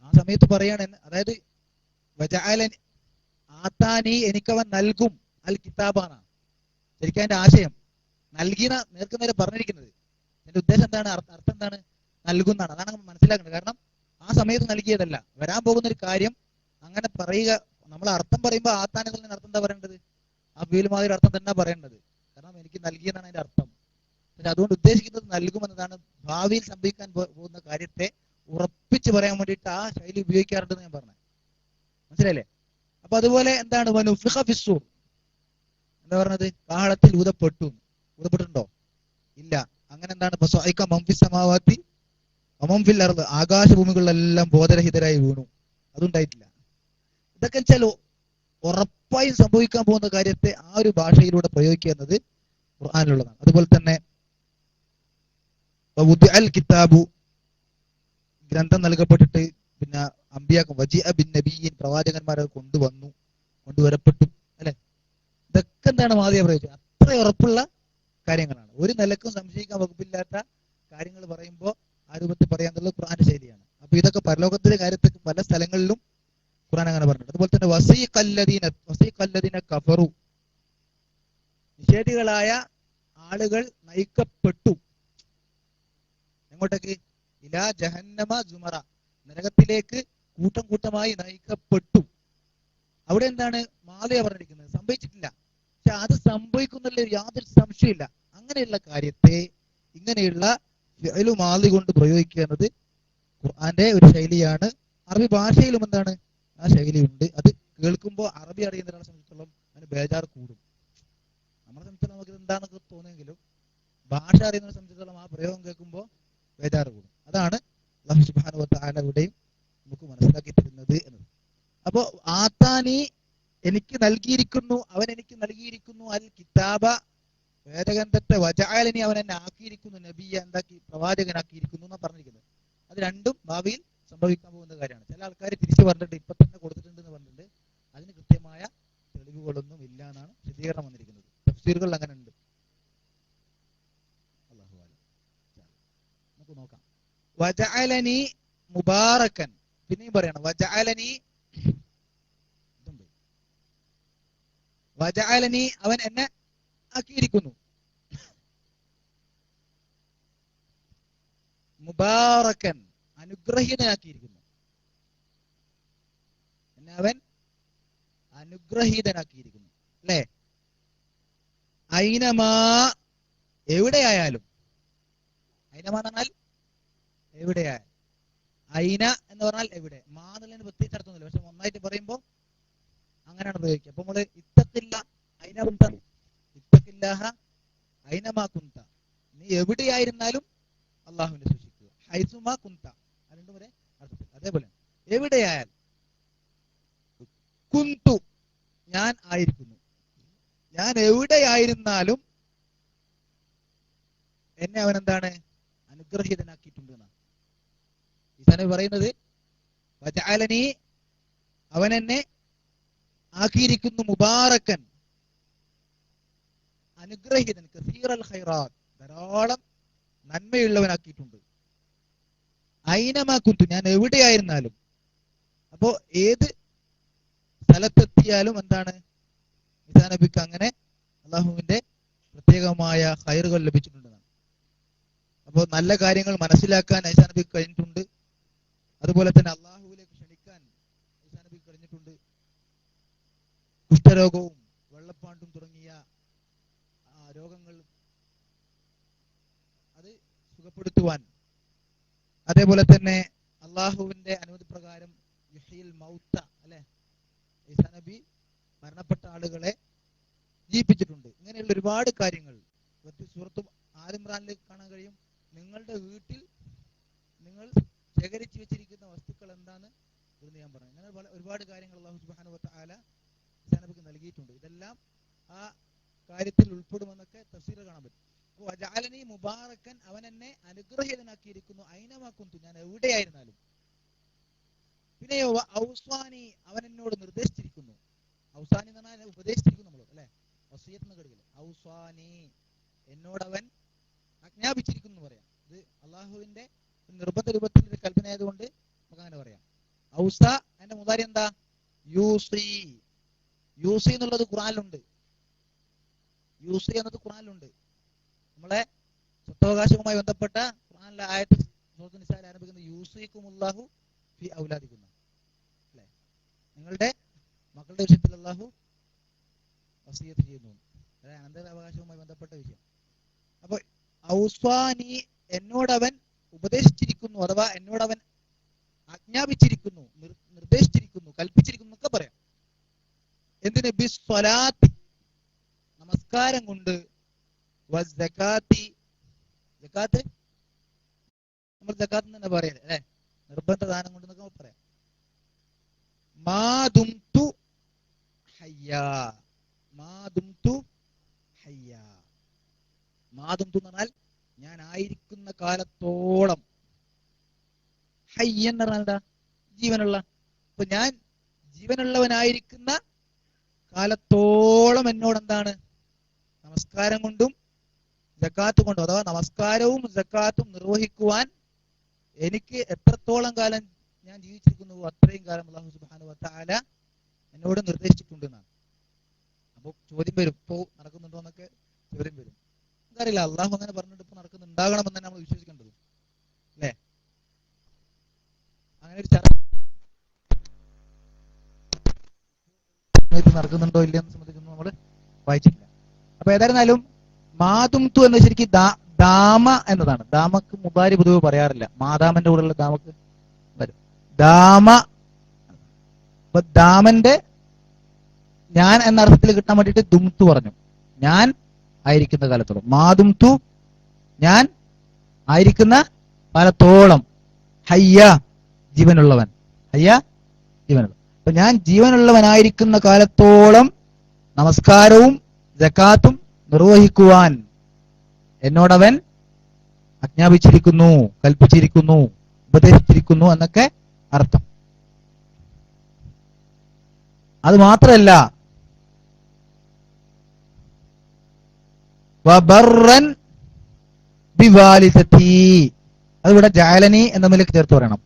ആ സമയത്ത് പറയാണ്. അതായത് വജഅലനി, ആത്താനി, എനിക്കവൻ നൽകും. അൽ കിതാബാണ് ശരിക്കും അതിന്റെ ആശയം. നൽകിന നേർക്കുനേരെ പറഞ്ഞിരിക്കുന്നത്. എന്റെ ഉദ്ദേശം എന്താണ്? അർത്ഥം എന്താണ്? നൽകുന്നതാണ്. അതാണ് നമ്മൾ മനസ്സിലാക്കുന്നത്. കാരണം ആ സമയത്ത് നൽകിയതല്ല. വരാൻ പോകുന്ന ഒരു കാര്യം അങ്ങനെ പറയുക. നമ്മൾ അർത്ഥം പറയുമ്പോൾ ആത്താനി എന്നുള്ളതിന് അർത്ഥം എന്താ പറയേണ്ടത്? ആ ഫീലുമാതിരി അർത്ഥം തന്നെ പറയേണ്ടത്. കാരണം എനിക്ക് നൽകിയെന്നാണ് അതിന്റെ അർത്ഥം. പക്ഷെ അതുകൊണ്ട് ഉദ്ദേശിക്കുന്നത് നൽകുമെന്നതാണ്. ഭാവിയിൽ സംഭവിക്കാൻ പോകുന്ന കാര്യത്തെ ഉറപ്പിച്ച് പറയാൻ വേണ്ടിയിട്ട് ആ ശൈലി ഉപയോഗിക്കാറുണ്ടെന്ന് ഞാൻ പറഞ്ഞത്. മനസ്സിലായില്ലേ? അപ്പൊ അതുപോലെ എന്താണ്? വനുഫിഖ ഫിസ്സൂർ, എന്താ പറഞ്ഞത്? കാഹളത്തിൽ ഊതപ്പെട്ടു. ഊതപ്പെട്ടിട്ടുണ്ടോ? ഇല്ല. അങ്ങനെ എന്താണ്? ഫസഅഇക മൻ ഫിസ് സമാവാതി വമൻ ഫിൽ അർദ്, ആകാശഭൂമികളിലെല്ലാം ബോധരഹിതരായി വീണു. അതുണ്ടായിട്ടില്ല. ഇതൊക്കെ വെച്ചാൽ ഉറപ്പായും സംഭവിക്കാൻ പോകുന്ന കാര്യത്തെ ആ ഒരു ഭാഷയിലൂടെ പ്രയോഗിക്കുക എന്നത് ഖുർആനിലുള്ളതാണ്. അതുപോലെ തന്നെ വഉദിഅൽ കിതാബു, ഗ്രന്ഥം നൽകപ്പെട്ടിട്ട് പിന്നെ അംബിയാക്കും വജിഅ ബിൻ നബിയ്യിൻ, പ്രവാചകന്മാരെ കൊണ്ടുവരപ്പെട്ടു. അല്ലെ? ഇതൊക്കെ എന്താണ് മാദിയ പ്രയോഗിച്ചത്? അത്ര ഉറപ്പുള്ള കാര്യങ്ങളാണ്. ഒരു നിലക്കും സംശയിക്കാൻ വകുപ്പില്ലാത്ത കാര്യങ്ങൾ പറയുമ്പോൾ ആ രൂപത്തിൽ പറയാന്നുള്ളത് ഖുർആന്റെ ശൈലിയാണ്. അപ്പൊ ഇതൊക്കെ പരലോകത്തിന്റെ കാര്യത്തിൽ പല സ്ഥലങ്ങളിലും ഖുർആൻ അങ്ങനെ പറഞ്ഞിട്ടുണ്ട്. അതുപോലെ തന്നെ വസീഖല്ലദീന കഫറു, നിഷേധികളായ ആളുകൾ നയിക്കപ്പെട്ടു. എങ്ങോട്ടേക്ക്? ഇലാ ജഹന്നമ സുമറ, നരകത്തിലേക്ക് കൂട്ടം കൂട്ടമായി നയിക്കപ്പെട്ടു. അവിടെ എന്താണ് മാദിയ പറഞ്ഞിരിക്കുന്നത്? സംഭവിച്ചിട്ടില്ല. പക്ഷെ അത് സംഭവിക്കുന്നുള്ള യാതൊരു സംശയമില്ല. അങ്ങനെയുള്ള കാര്യത്തെ ഇങ്ങനെയുള്ള ഫിഅലു മാദി കൊണ്ട് പ്രയോഗിക്കുക എന്നത് ഖുർആന്റെ ഒരു ശൈലിയാണ്. അറബി ഭാഷയിലും എന്താണ് ആ ശൈലിയുണ്ട്. അത് കേൾക്കുമ്പോൾ അറബി അറിയുന്ന ഒരാളെ സംബന്ധിച്ചിടത്തോളം അതിന് ബേജാർ കൂടും. നമ്മളെ സംബന്ധിച്ച് നമുക്ക് എന്താണെന്നൊക്കെ തോന്നുമെങ്കിലും ഭാഷ അറിയുന്നതിനെ സംബന്ധിച്ചിടത്തോളം ആ പ്രയോഗം കേൾക്കുമ്പോൾ ബേജാറ് കൂടും. അതാണ് അല്ലാഹു സുബ്ഹാനഹു വ തആല ഇവിടെയും നമുക്ക് മനസ്സിലാക്കി തരുന്നത് എന്നത്. അപ്പോ ആത്താനി എനിക്ക് നൽകിയിരിക്കുന്നു, അവൻ എനിക്ക് നൽകിയിരിക്കുന്നു, അൽ കിതാബ വേദഗ്രന്ഥത്തെ, വജഅലനി അവൻ എന്നെ ആക്കിയിരിക്കുന്നു, നബിയ എന്താക്കി പ്രവാചകനാക്കിയിരിക്കുന്നു എന്നാണ് പറഞ്ഞിരിക്കുന്നത്. അത് രണ്ടും ഭാവിയിൽ സംഭവിക്കാൻ പോകുന്ന കാര്യമാണ്. ചില ആൾക്കാർ തിരിച്ചു പറഞ്ഞിട്ട് ഇപ്പൊ തന്നെ കൊടുത്തിട്ടുണ്ട് എന്ന് പറഞ്ഞിട്ടുണ്ട്. അതിന് കൃത്യമായ തെളിവുകളൊന്നും ഇല്ല എന്നാണ് വിശദീകരണം വന്നിരിക്കുന്നത്. തഫ്സീറുകൾ അങ്ങനെ ഉണ്ട്. നമുക്ക് നോക്കാം. വജഅലനി മുബാറക്കൻ, പിന്നെയും പറയണം വജഅലനി, വജഅലനി അവൻ എന്നെ ആക്കിയിരിക്കുന്നു, മുബാറക്കൻ അനുഗ്രഹീതനാക്കിയിരിക്കുന്നു, എന്നെ അവൻ അനുഗ്രഹീതനാക്കിയിരിക്കുന്നു. അല്ലേ? ഐനമാ എവിടെയായാലും, ഐനമാ എന്ന് പറഞ്ഞാൽ എവിടെയായാലും, ഐന എന്ന് പറഞ്ഞാൽ എവിടെ, മാന്നുള്ളതിന് പ്രത്യേകിച്ച് അർത്ഥമൊന്നുമില്ല. പക്ഷെ ഒന്നായിട്ട് പറയുമ്പോൾ അങ്ങനെയാണ് പ്രയോഗിക്കുക. അപ്പൊ നമ്മള് ഇത്തക്കില്ല ഐന കുന്ത, ഇത്തക്കില്ലാഹ ഐനമാ കുന്ത, നീ എവിടെയായിരുന്നാലും അള്ളാഹുവിനെ സൂക്ഷിക്കുക. ഹൈസുമാ കുന്ത അതിന്റെ വരെ അർത്ഥത്തിൽ. അതേപോലെ എവിടെയായാൽ, കുന്തു ഞാൻ ആയിരിക്കുന്നു, ഞാൻ എവിടെയായിരുന്നാലും എന്നെ അവൻ എന്താണ് അനുഗ്രഹീതനാക്കിയിട്ടുണ്ട് എന്നാണ് ഈസാ നബി പറയുന്നത്. വജഅലനി അവൻ എന്നെ ആക്കിയിരിക്കുന്നു, മുബാറക്കൻ അനുഗ്രഹീതൻ, കസീറൽ ഖൈറാത്ത് ധാരാളം നന്മയുള്ളവനാക്കിയിട്ടുണ്ട്. ഐനമാ കുന്തു ഞാൻ എവിടെയായിരുന്നാലും. അപ്പോ ഏത് സ്ഥലത്തെത്തിയാലും എന്താണ് ഈസാ നബിക്ക് അങ്ങനെ അള്ളാഹുവിന്റെ പ്രത്യേകമായ ഖൈറുകൾ ലഭിച്ചിട്ടുണ്ടെന്നാണ്. അപ്പോൾ നല്ല കാര്യങ്ങൾ മനസ്സിലാക്കാൻ ഈസാ നബിക്ക് കഴിഞ്ഞിട്ടുണ്ട്. അതുപോലെ തന്നെ അള്ളാഹുവിലേക്ക് ക്ഷണിക്കാൻ ഈസാ നബിക്ക് കഴിഞ്ഞിട്ടുണ്ട്. കുഷ്ഠരോഗവും വെള്ളപ്പാണ്ടും തുടങ്ങിയ രോഗങ്ങൾ അത് സുഖപ്പെടുത്തുവാൻ, അതേപോലെ തന്നെ അള്ളാഹുവിന്റെ അനുമതി പ്രകാരം യുഹ്യിൽ മൗത്ത, അല്ലെ, ഈസാ നബി മരണപ്പെട്ട ആളുകളെ ജീവിപ്പിച്ചിട്ടുണ്ട്. ഇങ്ങനെയുള്ള ഒരുപാട് കാര്യങ്ങൾ സൂറത്ത് ആൽ ഇംറാനിലേക്ക് കാണാൻ കഴിയും. നിങ്ങളുടെ വീട്ടിൽ നിങ്ങൾ ശേഖരിച്ചു വെച്ചിരിക്കുന്ന വസ്തുക്കൾ എന്താണ് എന്ന് ഞാൻ പറഞ്ഞു. അങ്ങനെ ഒരുപാട് കാര്യങ്ങൾ അല്ലാഹു സുബ്ഹാനഹു വ തആല ഈസാ നബിക്ക് നൽകിയിട്ടുണ്ട്. ഇതെല്ലാം ആ കാര്യത്തിൽ ഉൾപ്പെടുമെന്നൊക്കെ തഫ്സീറിൽ കാണാൻ പറ്റും. വജഅലനി മുബാറക്കൻ അവൻ എന്നെ അനുഗ്രഹീതനാക്കിയിരിക്കുന്നു, ഐനമാ കുന്തു ഞാൻ എവിടെയായിരുന്നാലും. പിന്നെയോ ഔസാനി അവൻ എന്നോട് നിർദ്ദേശിച്ചിരിക്കുന്നു. ഔസാനി എന്ന് പറഞ്ഞാൽ ഉപദേശിച്ചിരിക്കുന്നു നമ്മൾ, അല്ലെ, വസിയത്ത് എന്ന് കേട്ടില്ലേ. ഔസാനി എന്നോടവൻ ആജ്ഞാപിച്ചിരിക്കുന്നു എന്ന് പറയാം. ഇത് അള്ളാഹുവിന്റെ നിർബന്ധ രൂപത്തിൽ ഒരു കൽപ്പന ആയതുകൊണ്ട് നമുക്ക് അങ്ങനെ പറയാം. ഔസ എന്റെ മുതാരി എന്താ? യൂസി. യൂസി എന്നുള്ളത് ഖുർആനിലുണ്ട്. യൂസി എന്നത് ഖുർആനിലുണ്ട്. നമ്മളെ സ്വത്തവകാശവുമായി ബന്ധപ്പെട്ട ഖുർആനിലെ ആയത്ത് സൂറത്തുൽ നിസായിൽ ആരംഭിക്കുന്ന യൂസിക്കുമുല്ലാഹു ഫി ഔലാദിക്കും, അല്ലെ, നിങ്ങളുടെ മക്കളുടെ വിഷയത്തിൽ അല്ലാഹു വസിയത്ത് ചെയ്യുന്നു. അതായത് അനന്തരാവകാശവുമായി ബന്ധപ്പെട്ട വിഷയം. അപ്പൊ ഔസ്വാനി എന്നോടവൻ ഉപദേശിച്ചിരിക്കുന്നു, അഥവാ എന്നോടവൻ ആജ്ഞാപിച്ചിരിക്കുന്നു, നിർദ്ദേശിച്ചിരിക്കുന്നു, കൽപ്പിച്ചിരിക്കുന്നു എന്നൊക്കെ പറയാം. എന്തിന്? ബിസ്വലാത്തി നമസ്കാരം കൊണ്ട്, വസ്സകാത്തി സകാത്ത് നമ്മൾ സകാത്ത് തന്നെ പറയല്ലേ, അല്ലെ, നിർബന്ധ ദാനം കൊണ്ട് എന്നൊക്കെ പറയാം. മാദുംതു ഹയ്യാ, മാദുംതു ഹയ്യാ, മാദുംതു എന്ന് പറഞ്ഞാൽ ഞാൻ ആയിരിക്കുന്ന കാലത്തോളം. ഹയ്യൻ എന്ന് പറഞ്ഞാൽ എന്താ? ജീവനുള്ള. അപ്പൊ ഞാൻ ജീവനുള്ളവനായിരിക്കുന്ന കാലത്തോളം എന്നോട് എന്താണ്? നമസ്കാരം കൊണ്ടും സകാത്ത് കൊണ്ടും, അഥവാ നമസ്കാരവും സകാത്തും നിർവഹിക്കുവാൻ എനിക്ക് എത്രത്തോളം കാലം ഞാൻ ജീവിച്ചിരിക്കുന്നു അത്രയും കാലം അല്ലാഹു സുബ്ഹാനഹു വ തആല എന്നോട് നിർദ്ദേശിച്ചിട്ടുണ്ട് എന്നാണ്. അപ്പൊ ചോദ്യം വരും, ഇപ്പോ നടക്കുന്നുണ്ടോ എന്നൊക്കെ ചോദ്യം വരും. അറിയില്ല, അള്ളാഹു അങ്ങനെ പറഞ്ഞിട്ട് ഇപ്പൊ നടക്കുന്നുണ്ടാകണമെന്ന് തന്നെ നമ്മൾ വിശ്വസിക്കേണ്ടത്, അല്ലേ? അങ്ങനെ ഒരു ചർച്ച നടക്കുന്നുണ്ടോ ഇല്ലയെന്ന് സംബന്ധിച്ചൊന്നും നമ്മൾ വായിച്ചിട്ടില്ല. അപ്പൊ ഏതായിരുന്നാലും മാതുംതു എന്ന് ശരിക്കും ദാമ എന്നതാണ്. ദാമക്ക് മുബാരി പൊതുവെ പറയാറില്ല. മാതാമന്റെ കൂടെയുള്ള ദാമക്ക് വരും ദാമ. അപ്പൊ ദാമന്റെ ഞാൻ എന്ന അർത്ഥത്തിൽ കിട്ടാൻ വേണ്ടിയിട്ട് ദുംതു പറഞ്ഞു. ഞാൻ ആയിരിക്കുന്ന കാലത്തോളം, മാദുംതു ഞാൻ ആയിരിക്കുന്ന കാലത്തോളം, ഹയ്യ ജീവനുള്ളവൻ, ഹയ്യ ജീവനുള്ള. അപ്പൊ ഞാൻ ജീവനുള്ളവനായിരിക്കുന്ന കാലത്തോളം നമസ്കാരവും സകാത്തും നിർവഹിക്കുവാൻ എന്നോടവൻ ആജ്ഞാപിച്ചിരിക്കുന്നു, കൽപ്പിച്ചിരിക്കുന്നു, ഉപദേശിച്ചിരിക്കുന്നു എന്നൊക്കെ അർത്ഥം. അത് മാത്രമല്ല, വബർറൻ ബിവാലിദതി, അതിവിടെ ജഅലനി എന്ന നിലയ്ക്ക് ചേർത്ത് പറയണം.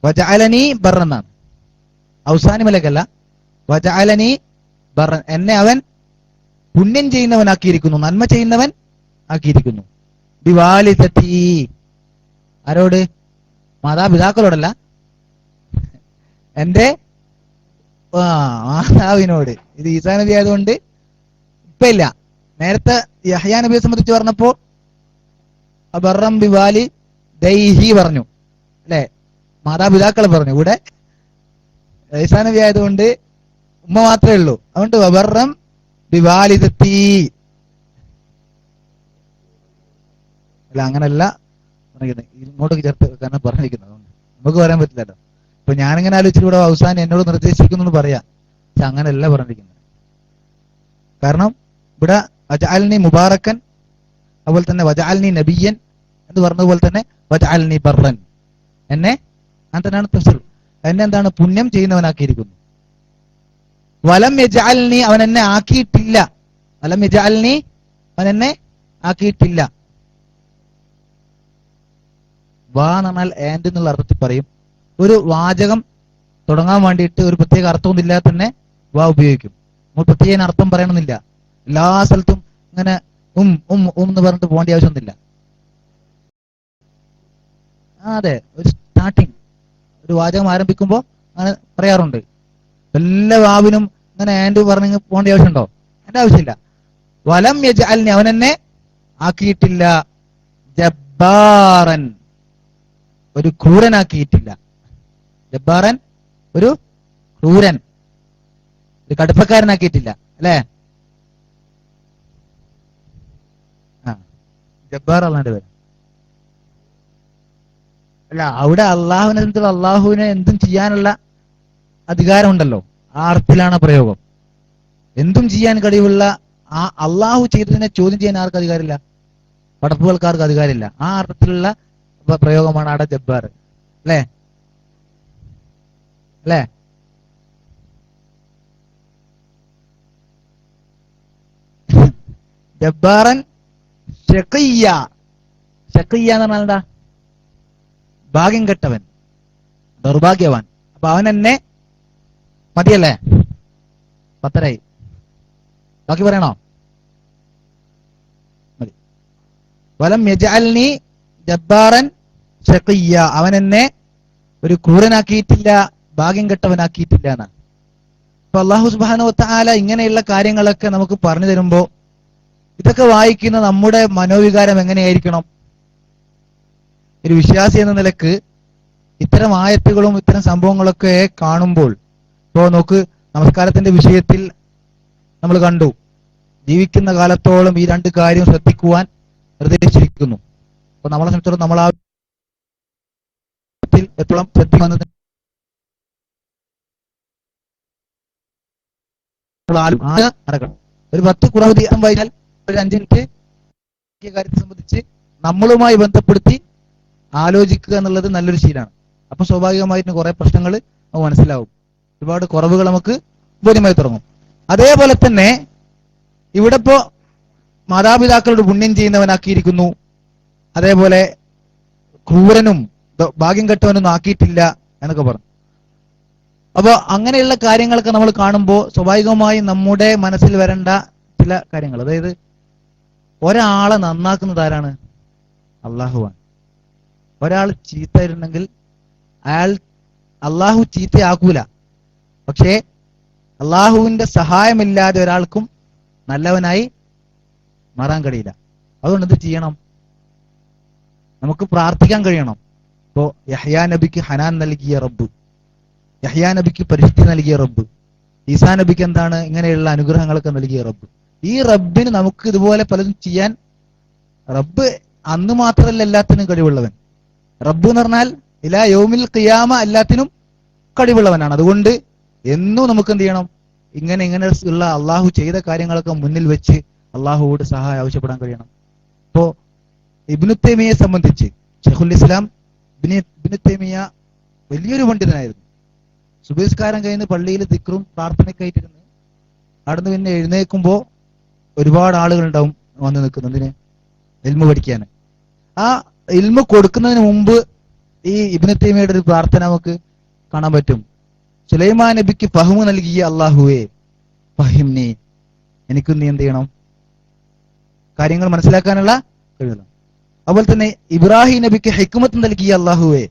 വജഅലനി ബർറൻ എന്നാണ്, ഔസാനി മലക്കല്ല. വജഅലനി ബർറൻ, എന്നെ അവൻ പുണ്യം ചെയ്യുന്നവനാക്കിയിരിക്കുന്നു, നന്മ ചെയ്യുന്നവൻ ആക്കിയിരിക്കുന്നു. ബിവാലിദതി, ആരോട്? മാതാപിതാക്കളോടല്ല, എന്റെ മാതാവിനോട്. ഇത് ഈസാ നബി ആയതുകൊണ്ട് ഇപ്പൊ ഇല്ല. നേരത്തെ യഹ്യാ നബിയെ സംബന്ധിച്ച് പറഞ്ഞപ്പോ ബർറം ബിവാലി ദൈഹി പറഞ്ഞു അല്ലെ, മാതാപിതാക്കളെ പറഞ്ഞു. ഇവിടെ ഈസാ നബി ആയതുകൊണ്ട് ഉമ്മ മാത്രമേ ഉള്ളൂ. അതുകൊണ്ട് വബർറം ബിവാലിദത്തി അല്ല, അങ്ങനല്ല ഇങ്ങോട്ടേക്ക് ചേർത്ത് കാരണം പറഞ്ഞിരിക്കുന്നത്. നമുക്ക് പറയാൻ പറ്റില്ലല്ലോ. ഇപ്പൊ ഞാനിങ്ങനെ ആലോചിച്ചിട്ട് ഇവിടെ അവസാനം എന്നോട് നിർദ്ദേശിക്കുന്നു പറയാം, പക്ഷെ അങ്ങനെയല്ല പറഞ്ഞിരിക്കുന്നത്. കാരണം ഇവിടെ വജഅൽനി മുബാറക്കൻ, അതുപോലെ തന്നെ വജഅൽനി നബിയൻ എന്ന് പറഞ്ഞതുപോലെ തന്നെ വജഅൽനി ബർറൻ, എന്നെ അങ്ങനെ തന്നെയാണ് തഫ്സീർ, എന്നെ എന്താണ് പുണ്യം ചെയ്യുന്നവനാക്കിയിരിക്കുന്നു. വലം യജഅൽനി, അവൻ എന്നെ ആക്കിയിട്ടില്ല. വലം യജഅൽനി, അവൻ എന്നെ ആക്കിയിട്ടില്ല. വാ എന്ന് പറഞ്ഞാൽ ആൻഡ് എന്നുള്ള അർത്ഥത്തിൽ പറയും. ഒരു വാചകം തുടങ്ങാൻ വേണ്ടിയിട്ട് ഒരു പ്രത്യേക അർത്ഥമൊന്നും ഇല്ലാതെ തന്നെ വാ ഉപയോഗിക്കും. നമ്മൾ പ്രത്യേക അർത്ഥം പറയണമെന്നില്ല. എല്ലാ സ്ഥലത്തും ഇങ്ങനെ എന്ന് പറഞ്ഞിട്ട് പോകേണ്ട ആവശ്യമൊന്നുമില്ല. അതെ, ഒരു സ്റ്റാർട്ടിങ്, ഒരു വാചകം ആരംഭിക്കുമ്പോൾ അങ്ങനെ പറയാറുണ്ട്. എല്ലാ വാവിനും ഇങ്ങനെ ആൻഡ് പറഞ്ഞ് പോകേണ്ട ആവശ്യമുണ്ടോ? എന്റെ ആവശ്യമില്ല. വലം യജഅൽനി, അവൻ എന്നെ ആക്കിയിട്ടില്ല. ജബ്ബാറൻ, ഒരു ക്രൂരനാക്കിയിട്ടില്ല. ജബ്ബാറൻ, ഒരു ക്രൂരൻ, ഒരു കടുപ്പക്കാരനാക്കിയിട്ടില്ല അല്ലേ? ജബ്ബാർ അല്ലാണ്ട് പേര് അല്ല. അവിടെ അള്ളാഹുവിനെ എന്തും ചെയ്യാനുള്ള അധികാരമുണ്ടല്ലോ, ആ അർത്ഥത്തിലാണ് പ്രയോഗം. എന്തും ചെയ്യാൻ കഴിവുള്ള ആ അള്ളാഹു ചെയ്തതിനെ ചോദ്യം ചെയ്യാൻ ആർക്ക് അധികാരമില്ല? പടപ്പുകൾക്കാർക്ക് അധികാരമില്ല. ആ അർത്ഥത്തിലുള്ള പ്രയോഗമാണ് അവിടെ ജബ്ബാർ അല്ലേ? അല്ലേ? ജബ്ബാറൻ ഷഖിയ്യ, ഷഖിയ്യ എന്ന് പറഞ്ഞാൽ എന്താ? ഭാഗ്യം കെട്ടവൻ, ദൗർഭാഗ്യവാൻ. അപ്പൊ അവൻ എന്നെ മതിയല്ലേ? പത്തരായി, ബാക്കി പറയണോ? മതി. വലം യജഅൽനി ജബ്ബാറൻ ഷഖിയ്യ, അവൻ എന്നെ ഒരു ക്രൂരനാക്കിയിട്ടില്ല, ഭാഗ്യം കെട്ടവനാക്കിയിട്ടില്ല എന്നാണ്. അപ്പൊ അല്ലാഹു സുബ്ഹാനഹു വ തആല ഇങ്ങനെയുള്ള കാര്യങ്ങളൊക്കെ നമുക്ക് പറഞ്ഞു തരുമ്പോ ഇതൊക്കെ വായിക്കുന്ന നമ്മുടെ മനോവികാരം എങ്ങനെയായിരിക്കണം? ഒരു വിശ്വാസി എന്ന നിലക്ക് ഇത്തരം ആയത്തുകളും ഇത്തരം സംഭവങ്ങളൊക്കെ കാണുമ്പോൾ, ഇപ്പോ നോക്ക്, നമസ്കാരത്തിന്റെ വിഷയത്തിൽ നമ്മൾ കണ്ടു, ജീവിക്കുന്ന കാലത്തോളം ഈ രണ്ട് കാര്യം ശ്രദ്ധിക്കുവാൻ നിർദ്ദേശിച്ചിരിക്കുന്നു. അപ്പൊ നമ്മളെ സംബന്ധിച്ചിടത്തോളം നമ്മൾ ആ എപ്പോഴും ശ്രദ്ധിക്കുന്നത് നടക്കണം. ഒരു 10 ഖുർആൻ വായിച്ചാൽ ഒരു 5 മിനിറ്റ് കാര്യത്തെ സംബന്ധിച്ച് നമ്മളുമായി ബന്ധപ്പെടുത്തി ആലോചിക്കുക എന്നുള്ളത് നല്ലൊരു ശീലമാണ്. അപ്പൊ സ്വാഭാവികമായിട്ടും കുറെ പ്രശ്നങ്ങൾ നമുക്ക് മനസ്സിലാവും, ഒരുപാട് കുറവുകൾ നമുക്ക് ബോധ്യമായി തുടങ്ങും. അതേപോലെ തന്നെ ഇവിടെ ഇപ്പോ മാതാപിതാക്കളോട് പുണ്യം ചെയ്യുന്നവനാക്കിയിരിക്കുന്നു, അതേപോലെ ക്രൂരനും ഭാഗ്യം കെട്ടവനൊന്നും ആക്കിയിട്ടില്ല എന്നൊക്കെ പറഞ്ഞു. അപ്പൊ അങ്ങനെയുള്ള കാര്യങ്ങളൊക്കെ നമ്മൾ കാണുമ്പോൾ സ്വാഭാവികമായും നമ്മുടെ മനസ്സിൽ വരേണ്ട ചില കാര്യങ്ങൾ, അതായത് ഒരാളെ നന്നാക്കുന്നത് ആരാണ്? അള്ളാഹുവാണ്. ഒരാൾ ചീത്തയിരുന്നെങ്കിൽ അയാൾ അള്ളാഹു ചീത്തയാക്കൂല, പക്ഷേ അള്ളാഹുവിന്റെ സഹായമില്ലാതെ ഒരാൾക്കും നല്ലവനായി മാറാൻ കഴിയില്ല. അതുകൊണ്ട് എന്ത് ചെയ്യണം? നമുക്ക് പ്രാർത്ഥിക്കാൻ കഴിയണം. ഇപ്പോ യഹ്യാ നബിക്ക് ഹനാൻ നൽകിയ റബ്ബ്, യഹ്യാ നബിക്ക് പരിശുദ്ധി നൽകിയ റബ്ബ്, ഈസാ നബിക്ക് എന്താണ് ഇങ്ങനെയുള്ള അനുഗ്രഹങ്ങളൊക്കെ നൽകിയ റബ്ബ്. ഈ റബ്ബിന് നമുക്ക് ഇതുപോലെ പലതും ചെയ്യാൻ, റബ്ബ് അന്ന് മാത്രമല്ല എല്ലാത്തിനും കഴിവുള്ളവൻ. റബ്ബ് എന്ന് പറഞ്ഞാൽ ഇലാ യൗമിൽ ഖിയാമ എല്ലാത്തിനും കഴിവുള്ളവനാണ്. അതുകൊണ്ട് എന്നും നമുക്ക് എന്ത് ചെയ്യണം, ഇങ്ങനെ ഉള്ള അള്ളാഹു ചെയ്ത കാര്യങ്ങളൊക്കെ മുന്നിൽ വെച്ച് അള്ളാഹുവോട് സഹായം ആവശ്യപ്പെടാൻ കഴിയണം. ഇപ്പോ ഇബ്നു തൈമിയയെ സംബന്ധിച്ച് ശൈഖുൽ ഇസ്ലാം ഇബ്നു തൈമിയ വലിയൊരു പണ്ഡിതനായിരുന്നു. സുബഹിസ്കാരം കഴിഞ്ഞ് പള്ളിയിൽ ദിക്റും പ്രാർത്ഥനയ്ക്കായിട്ടിരുന്ന് അവിടുന്ന് പിന്നെ എഴുന്നേൽക്കുമ്പോ ഒരുപാട് ആളുകൾ ഉണ്ടാവും വന്ന് നിൽക്കുന്നതിന് ഇൽമു പഠിക്കാൻ. ആ ഇൽമു കൊടുക്കുന്നതിന് മുമ്പ് ഈ ഇബ്നു തൈമിയയുടെ ഒരു പ്രാർത്ഥന നമുക്ക് കാണാൻ പറ്റും. സുലൈമാൻ നബിക്ക് ഫഹ്മ് നൽകിയ അള്ളാഹുവേ ഫഹിംനി, എനിക്ക് നീ എന്ത് ചെയ്യണം, കാര്യങ്ങൾ മനസ്സിലാക്കാനുള്ള കഴിവ്. അതുപോലെ തന്നെ ഇബ്രാഹിം നബിക്ക് ഹിക്മത്ത് നൽകിയ അള്ളാഹുവേ.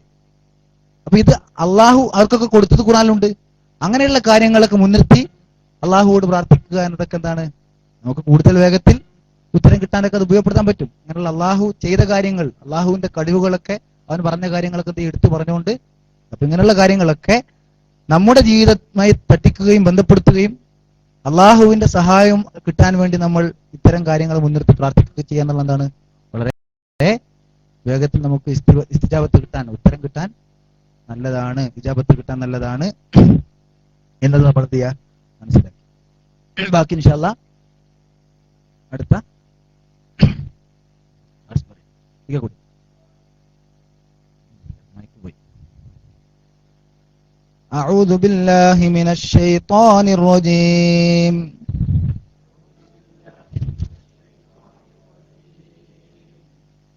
അപ്പൊ ഇത് അള്ളാഹു അവർക്കൊക്കെ കൊടുത്തത് ഖുർആനിലുണ്ട്. അങ്ങനെയുള്ള കാര്യങ്ങളൊക്കെ മുൻനിർത്തി അള്ളാഹുവോട് പ്രാർത്ഥിക്കുക എന്നതൊക്കെ എന്താണ്, നമുക്ക് കൂടുതൽ വേഗത്തിൽ ഉത്തരം കിട്ടാനൊക്കെ അത് ഉപയോഗപ്പെടുത്താൻ പറ്റും. അങ്ങനെയുള്ള അള്ളാഹു ചെയ്ത കാര്യങ്ങൾ, അള്ളാഹുവിന്റെ കഴിവുകളൊക്കെ, അവൻ പറഞ്ഞ കാര്യങ്ങളൊക്കെ എടുത്തു പറഞ്ഞുകൊണ്ട്, അപ്പൊ ഇങ്ങനെയുള്ള കാര്യങ്ങളൊക്കെ നമ്മുടെ ജീവിതവുമായി തട്ടിക്കുകയും ബന്ധപ്പെടുത്തുകയും അള്ളാഹുവിന്റെ സഹായം കിട്ടാൻ വേണ്ടി നമ്മൾ ഇത്തരം കാര്യങ്ങൾ മുൻനിർത്തി പ്രാർത്ഥിക്കുകയും ചെയ്യുക എന്നുള്ളത് എന്താണ്, വളരെ വേഗത്തിൽ നമുക്ക് ഇസ്തിജാബത്ത് കിട്ടാൻ, ഉത്തരം കിട്ടാൻ നല്ലതാണ്, ഇജാബത്ത് കിട്ടാൻ നല്ലതാണ് എന്നത് നമ്മൾ എന്ത് ചെയ്യുക, മനസ്സിലാക്കി. ബാക്കി ഇൻഷാ അല്ലാഹ് അടുത്ത أعوذ بالله من الشيطان الرجيم.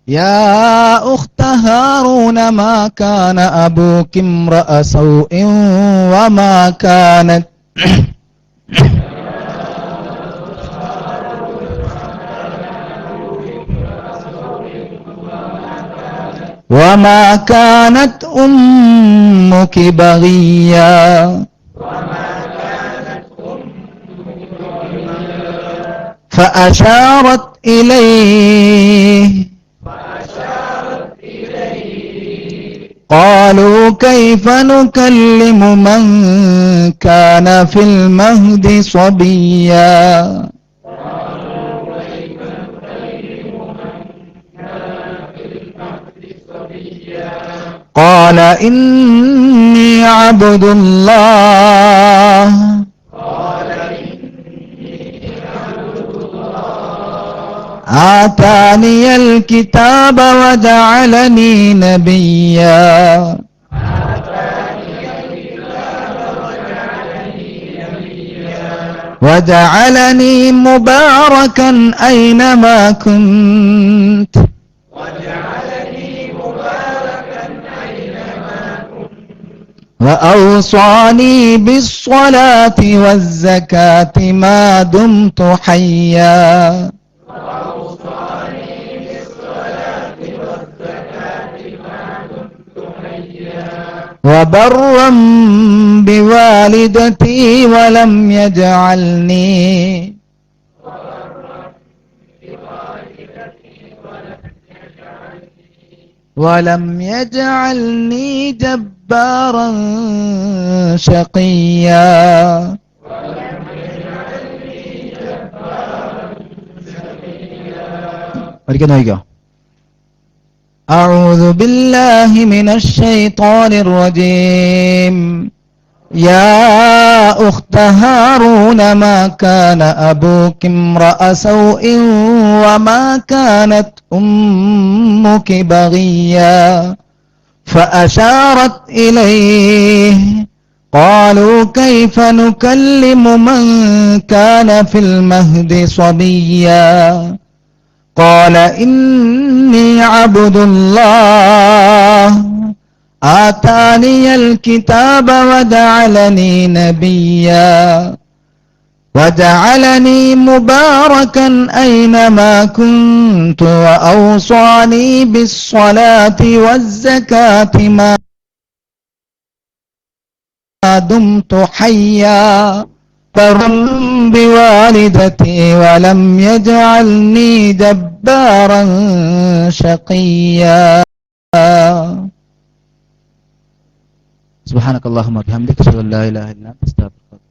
يا أخت هارون ما كان أبوك امرأ سوء وما كانت وما كانت أمك بغيا فأشارت إليه قالوا كيف نكلم من كان في المهد صبيا قال إني عبد الله آتاني الكتاب وجعلني نبيا وجعلني مباركا أينما كنت وأوصاني بالصلاة والزكاة ما دمت حيا وبرا بوالدتي ولم يجعلني جبارا شقيا. أعوذ بالله من الشيطان الرجيم. يا أخت هارون ما كان أبوك امرأ سوء وما كانت أمك بغيا فأشارت إليه قالوا كيف نكلم من كان في المهد صبيا قال إني عبد الله آتاني الكتاب وجعلني نبيا وجعلني مباركا أينما كنت وأوصاني بالصلاة والزكاة ما دمت حيا برا بوالدتي ولم يجعلني جبارا شقيا. سبحانك اللهم وبحمدك أشهد أن لا إله إلا أنت أستغفرك.